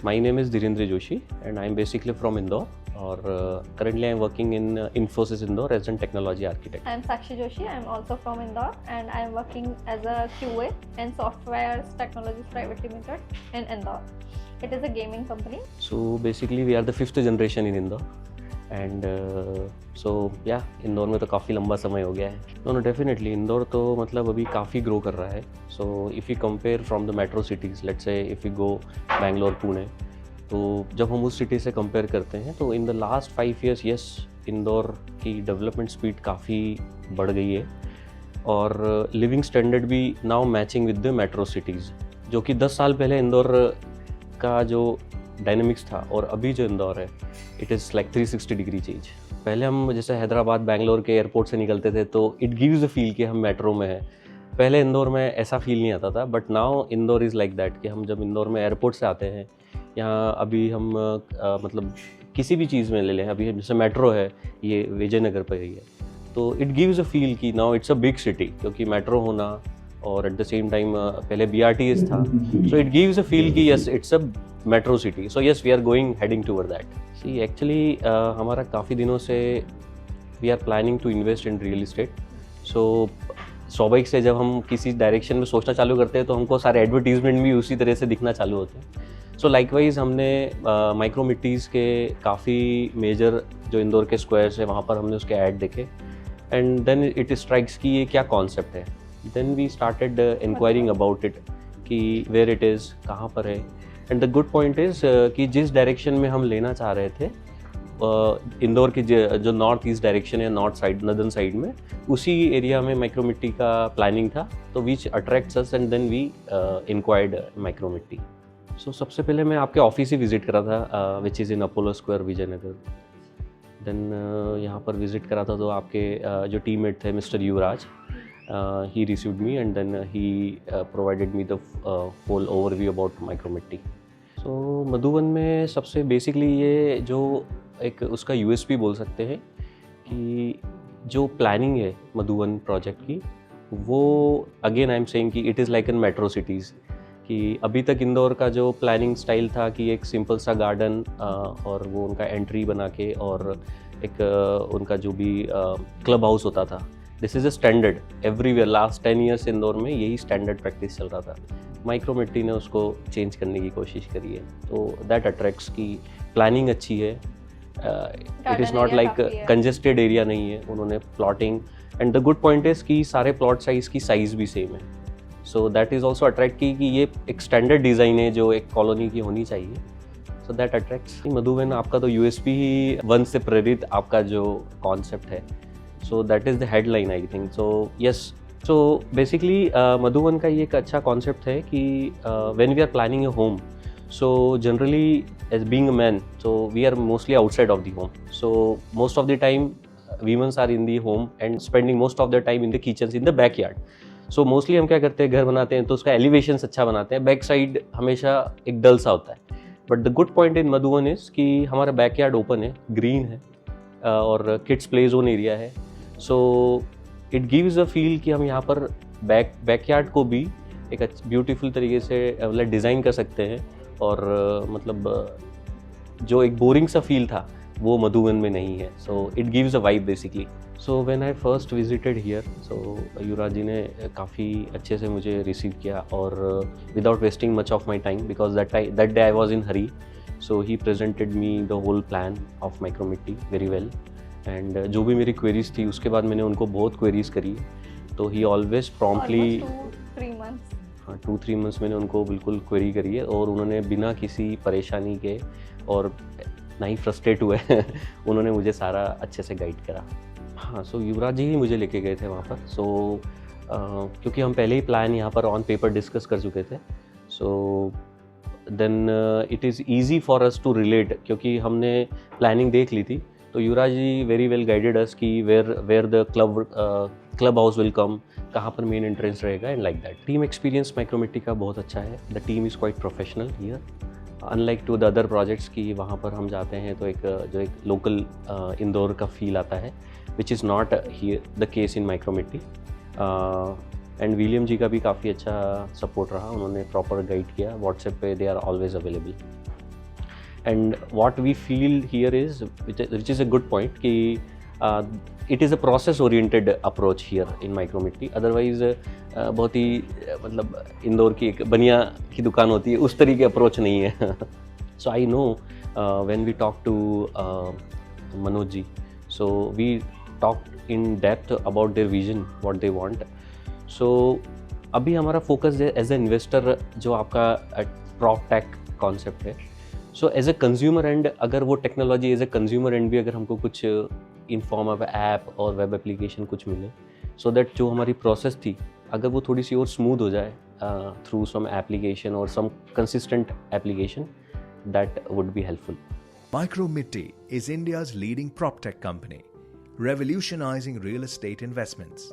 My name is Dhirendra Joshi and I'm basically from Indore, or currently I'm working in Infosys Indore as a technology architect. I'm Sakshi Joshi. I'm also from Indore and I'm working as a QA in Software Technologies Private Limited in Indore. It is a gaming company. So basically we are the 5th generation in Indore. And so या इंदौर में तो काफ़ी लंबा समय हो गया है. No definitely Indore तो मतलब अभी काफ़ी ग्रो कर रहा है. So if you compare from the metro cities, let's say if you go Bangalore, Pune, तो जब हम उस सिटी से कंपेयर करते हैं तो in the last 5 years yes, Indore की डेवलपमेंट स्पीड काफ़ी बढ़ गई है और लिविंग स्टैंडर्ड भी now matching with the metro cities. जो कि 10 साल पहले इंदौर का जो डायनेमिक्स था और अभी जो इंदौर है, it is like 360 degree change. पहले हम जैसे हैदराबाद, बैंगलोर के एयरपोर्ट से निकलते थे तो इट गिव्स अ फील कि हम मेट्रो में हैं. पहले इंदौर में ऐसा फील नहीं आता था, but now Indore is like that कि हम जब इंदौर में एयरपोर्ट से आते हैं, यहाँ अभी हम मतलब किसी भी चीज़ में ले लें, अभी जैसे मेट्रो है, ये विजयनगर पर ही है, तो इट गिव्स अ फील कि now it's a big city, क्योंकि मेट्रो होना और एट द सेम टाइम पहले BRTS था. So it gives a feel कि yes, it's a metro city. So yes, we are going heading toward that. See actually हमारा काफ़ी दिनों से we are planning to invest in real estate. So स्वाभाविक से जब हम किसी डायरेक्शन में सोचना चालू करते हैं तो हमको सारे एडवर्टीजमेंट भी उसी तरह से दिखना चालू होते हैं. सो लाइकवाइज हमने माइक्रोमिट्टीज़ के काफ़ी मेजर जो इंदौर के स्क्वायर्स है वहाँ पर हमने उसके ऐड देखे एंड देन इट स्ट्राइक्स कि ये क्या कॉन्सेप्ट है. Then we started inquiring about it कि वेयर इट इज़, कहाँ पर है. And the good point is कि जिस डायरेक्शन में हम लेना चाह रहे थे, इंदौर की जो नॉर्थ ईस्ट डायरेक्शन है, नॉर्थ साइड, नदर्न साइड में, उसी एरिया में माइक्रोमिट्टी का प्लानिंग था. तो which attracts us and then we inquired Micromitti. So सबसे पहले मैं आपके ऑफिस ही विज़िट करा था, which is in Apollo square, Vijaynagar. Then यहाँ पर विज़िट करा था तो आपके जो टीममेट थे mister Yuvraj, he received me and then he provided me the whole overview about micromitti. So मधुवन में सबसे बेसिकली ये जो एक उसका USP बोल सकते हैं कि जो प्लानिंग है मधुवन प्रोजेक्ट की, वो अगेन आई एम सेइंग कि it is like in metro cities. कि अभी तक इंदौर का जो प्लानिंग स्टाइल था कि एक सिंपल सा गार्डन और वो उनका एंट्री बना के और एक उनका जो भी क्लब हाउस होता था, this is a standard everywhere. Last 10 years Indore में यही स्टैंडर्ड प्रैक्टिस चल रहा था. माइक्रोमिट्टी ने उसको चेंज करने की कोशिश करी है, तो दैट अट्रैक्ट्स की प्लानिंग अच्छी है. It is not like congested area नहीं है. उन्होंने plotting and the good point is कि सारे प्लॉट साइज़ की साइज़ भी सेम है. So that is also attract की कि ये एक स्टैंडर्ड डिज़ाइन है जो एक कॉलोनी की होनी चाहिए. So that attracts. मधुवन आपका तो USP ही वन से प्रेरित आपका जो कॉन्सेप्ट है. So that is the headline, I think. So yes, so basically मधुवन का ये एक अच्छा concept है कि when we are planning a home, so generally as being a man, so we are mostly outside of the home. So most of the time women are in the home and spending most of their time in the kitchens, in the backyard. So mostly हम क्या करते हैं, घर बनाते हैं तो उसका elevations अच्छा बनाते हैं, बैक साइड हमेशा एक डल सा होता है. But the good point in Madhuban is कि हमारा बैकयार्ड ओपन है, ग्रीन है और किड्स प्ले जोन एरिया है. So it gives a feel कि हम यहाँ पर बैकयार्ड को भी एक ब्यूटीफुल तरीके से मतलब डिज़ाइन कर सकते हैं और मतलब जो एक बोरिंग सा फील था वो मधुवन में नहीं है. So it gives a vibe basically. So when I first visited here, so Yuvraj ji ने काफ़ी अच्छे से मुझे रिसीव किया और without wasting much of my time, because that day I was in hurry. So he presented me the whole plan of Micromitti very well. And जो भी मेरी क्वेरीज थी उसके बाद मैंने उनको बहुत क्वेरीज करी, तो ही ऑलवेज प्रॉम्प्टली 2-3 months मैंने उनको बिल्कुल क्वेरी करी है और उन्होंने बिना किसी परेशानी के और ना ही फ्रस्ट्रेट हुए उन्होंने मुझे सारा अच्छे से गाइड करा. हाँ, सो युवराज जी ही मुझे लेके गए थे वहाँ पर. सो क्योंकि हम पहले ही प्लान यहाँ पर ऑन पेपर डिस्कस कर चुके थे, so then it is easy for us to relate, क्योंकि हमने प्लानिंग देख ली थी. तो Yuvraj ji very well guided us कि where the club house will come, कहाँ पर मेन एंट्रेंस रहेगा and like that. Team experience Micromitti का बहुत अच्छा है. The team is quite professional here, unlike to the other projects की वहाँ पर हम जाते हैं तो एक लोकल इंदौर का फील आता है, which is not here the case in Micromitti. And William ji का भी काफ़ी अच्छा सपोर्ट रहा, उन्होंने प्रॉपर गाइड किया. व्हाट्सएप पे they are always available. And what we feel here is, which is a good point, कि it is a process oriented approach here in Micromitti. Otherwise बहुत ही मतलब इंदौर की एक बनिया की दुकान होती है, उस तरीके अप्रोच नहीं है. So I know when we talk to Manoj ji, so we talked in depth about their vision, what they want. So अभी हमारा फोकस है एज ए इन्वेस्टर, जो आपका प्रॉप टेक कॉन्सेप्ट है. So as a consumer end, अगर वो technology as a consumer end भी अगर हमको कुछ इन फॉर्म ऑफ ऐप और वेब एप्लीकेशन कुछ मिले, सो दैट जो हमारी प्रोसेस थी अगर वो थोड़ी सी और स्मूथ हो जाए थ्रू सम एप्लीकेशन और some consistent application, that would be helpful. Micromitti is India's leading PropTech company, revolutionizing real estate investments.